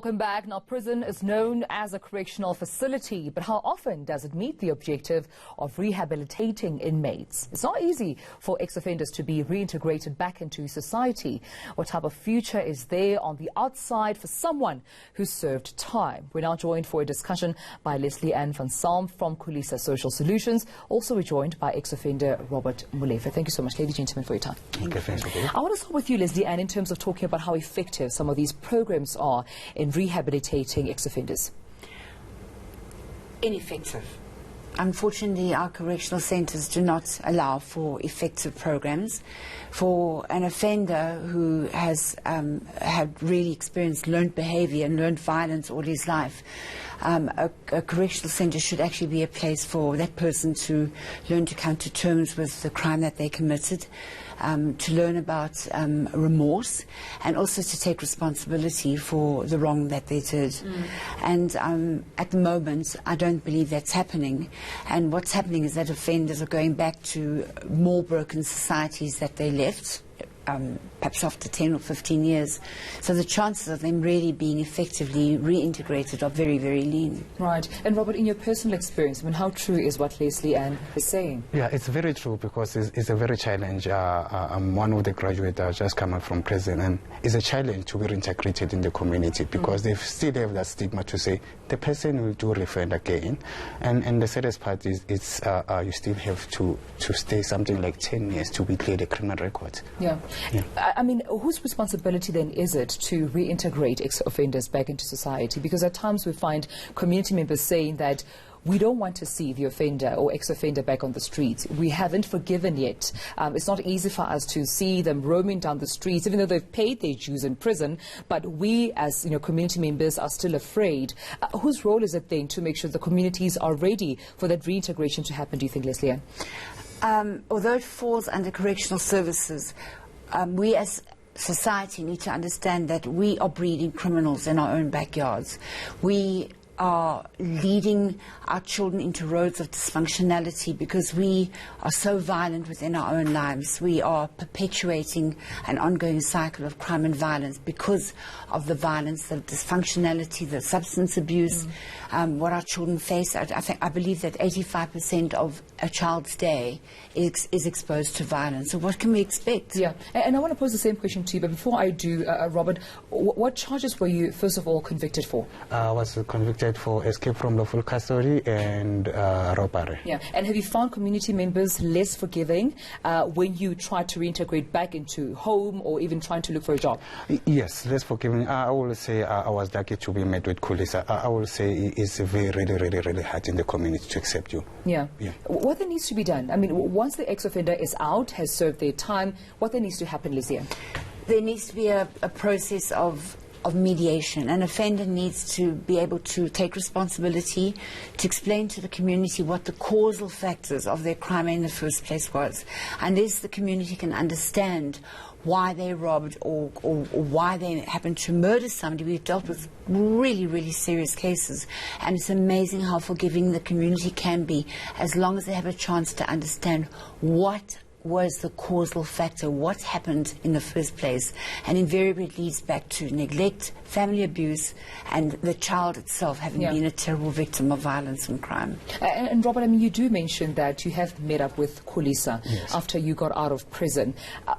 Welcome back. Now, prison is known as a correctional facility, but how often does it meet the objective of rehabilitating inmates? It's not easy for ex-offenders to be reintegrated back into society. What type of future is there on the outside for someone who served time? We're now joined for a discussion by Leslie Ann van Salm from Khulisa Social Solutions. Also, we're joined by ex-offender Robert Molefe. Thank you so much, ladies and gentlemen, for your time. Okay, thanks. I want to start with you, Leslie Ann, in terms of talking about how effective some of these programs are in rehabilitating ex-offenders. Ineffective. Unfortunately, our correctional centres do not allow for effective programs. For an offender who has had really experienced learned behaviour and learned violence all his life, a correctional centre should actually be a place for that person to learn to come to terms with the crime that they committed, to learn about remorse, and also to take responsibility for the wrong that they did. And at the moment, I don't believe that's happening. And what's happening is that offenders are going back to more broken societies that they left, perhaps after 10 or 15 years. So the chances of them really being effectively reintegrated are very, very lean. Right. And Robert, in your personal experience, I mean, how true is what Leslie Ann is saying? Yeah, it's very true, because it's a very challenge. I'm one of the graduates that just come out from prison, and it's a challenge to be reintegrated in the community, because they still have that stigma to say the person will do reoffend again. And the saddest part is you still have to stay something like 10 years to be cleared a criminal record. Yeah. Yeah. I mean, whose responsibility then is it to reintegrate ex-offenders back into society? Because at times we find community members saying that we don't want to see the offender or ex-offender back on the streets. We haven't forgiven yet. It's not easy for us to see them roaming down the streets, even though they've paid their dues in prison. But we, as community members, are still afraid. Whose role is it then to make sure the communities are ready for that reintegration to happen, do you think, Leslie Ann? Although it falls under correctional services, we as society need to understand that we are breeding criminals in our own backyards. We are leading our children into roads of dysfunctionality because we are so violent within our own lives. We are perpetuating an ongoing cycle of crime and violence because of the violence, the dysfunctionality, the substance abuse, what our children face. I believe that 85% of a child's day is exposed to violence. So what can we expect? Yeah, and I want to pose the same question to you, but before I do, Robert, what charges were you first of all convicted for? I was convicted for escape from lawful custody and robbery. Yeah, and have you found community members less forgiving when you try to reintegrate back into home or even trying to look for a job? Yes, less forgiving. I will say I was lucky to be met with Khulisa. I will say it's really hard in the community to accept you. Yeah. Yeah. What there needs to be done? I mean, once the ex-offender is out, has served their time, what there needs to happen, Leslie? There needs to be a process of mediation. An offender needs to be able to take responsibility, to explain to the community what the causal factors of their crime in the first place was. Unless the community can understand why they robbed or why they happened to murder somebody. We've dealt with really serious cases, and it's amazing how forgiving the community can be as long as they have a chance to understand what was the causal factor, what happened in the first place. And invariably it leads back to neglect, family abuse, and the child itself having been a terrible victim of violence and crime. And Robert, I mean, you do mention that you have met up with Khulisa after you got out of prison.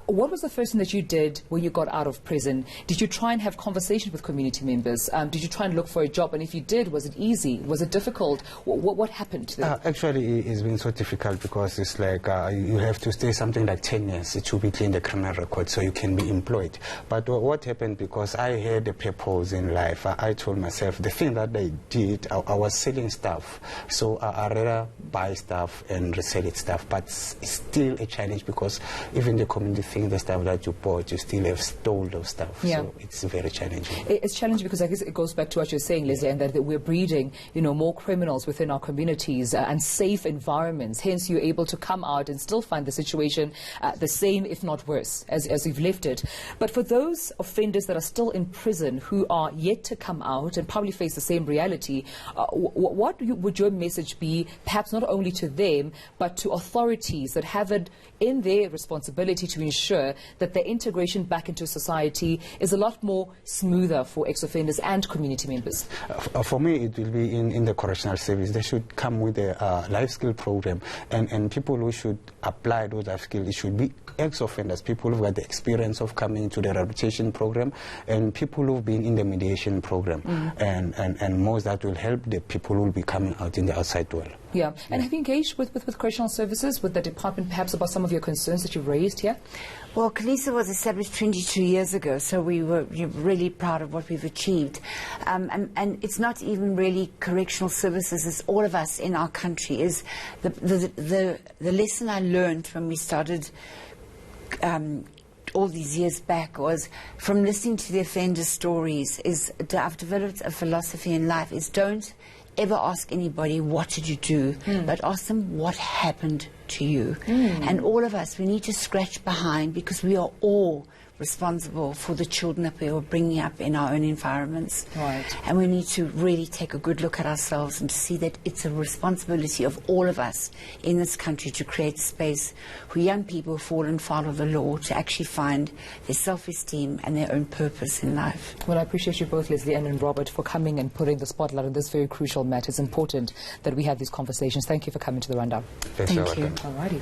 What was the first thing that you did when you got out of prison? Did you try and have conversations with community members? Did you try and look for a job? And if you did, was it easy? Was it difficult? What happened there? Actually, it's been so difficult because it's like you have to stay something like 10 years to be clean the criminal record so you can be employed. But what happened, because I had a purpose in life, I told myself the thing that I did, I was selling stuff. So I rather buy stuff and resell it stuff. But it's still a challenge because even the community thinks the stuff that you bought, you still have stole those stuff. Yeah. So it's very challenging. It's challenging because I guess it goes back to what you're saying, Leslie, and that we're breeding, more criminals within our communities and safe environments. Hence, you're able to come out and still find the situation the same, if not worse, as you've left it. But for those offenders that are still in prison who are yet to come out and probably face the same reality, what would your message be, perhaps not only to them, but to authorities that have it in their responsibility to ensure that their integration back into society is a lot more smoother for ex-offenders and community members? For me, it will be in the correctional service. They should come with a life skill program, and people who should apply those life skills, it should be ex-offenders, people who've got the experience of coming into the rehabilitation program, and people who've been in the mediation program, and most that will help the people who will be coming out in the outside world. Yeah, and have you engaged with correctional services, with the department, perhaps about some of your concerns that you've raised here? Well, CALISA was established 22 years ago, so we were really proud of what we've achieved. And it's not even really correctional services, it's all of us in our country. Is the lesson I learned when we started all these years back was from listening to the offender stories, is I've developed a philosophy in life, is don't ever ask anybody what did you do, but ask them what happened to you. And all of us, we need to scratch behind, because we are all responsible for the children that we are bringing up in our own environments. Right. And we need to really take a good look at ourselves and to see that it's a responsibility of all of us in this country to create space for young people who fall and foul of the law to actually find their self-esteem and their own purpose in life. Well, I appreciate you both, Leslie and Robert, for coming and putting the spotlight on this very crucial matter. It's important that we have these conversations. Thank you for coming to the Rundown. Thank you. you. All righty.